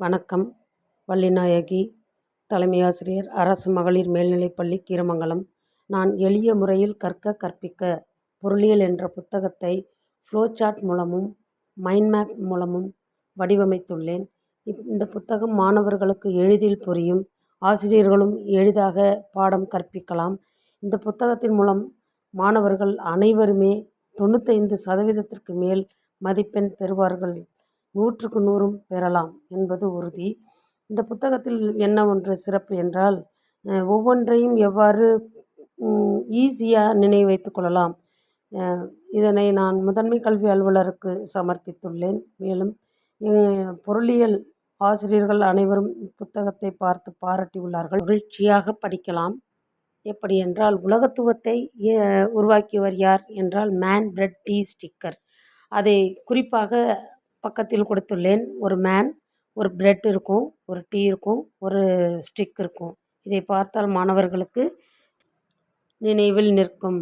வணக்கம். வள்ளிநாயகி, தலைமை ஆசிரியர், அரசு மகளிர் மேல்நிலைப்பள்ளி, கீரமங்கலம். நான் எளிய முறையில் கற்பிக்க பொருளியல் என்ற புத்தகத்தை ஃப்ளோசார்ட் மூலமும் மைண்ட் மேப் மூலமும் வடிவமைத்துள்ளேன். இந்த புத்தகம் மாணவர்களுக்கு எளிதில் புரியும். ஆசிரியர்களும் எளிதாக பாடம் கற்பிக்கலாம். இந்த புத்தகத்தின் மூலம் மாணவர்கள் அனைவருமே 95% மேல் மதிப்பெண் பெறுவார்கள். 100க்கு 100 பெறலாம் என்பது உறுதி. இந்த புத்தகத்தில் என்ன ஒன்று சிறப்பு என்றால், ஒவ்வொன்றையும் எவ்வாறு ஈஸியாக நினைவு வைத்து கொள்ளலாம். இதனை நான் முதன்மை கல்வி அலுவலருக்கு சமர்ப்பித்துள்ளேன். மேலும் பொருளியல் ஆசிரியர்கள் அனைவரும் புத்தகத்தை பார்த்து பாராட்டியுள்ளார்கள். மகிழ்ச்சியாக படிக்கலாம். எப்படி என்றால், உலகத்துவத்தை உருவாக்கியவர் யார் என்றால் மேன், பிரெட், டீ, ஸ்டிக்கர். அதை குறிப்பாக பக்கத்தில் கொடுத்துள்ளேன். ஒரு மேன், ஒரு பிரெட் இருக்கும், ஒரு டீ இருக்கும், ஒரு ஸ்டிக் இருக்கும். இதை பார்த்தால் மாணவர்களுக்கு நினைவில் நிற்கும்.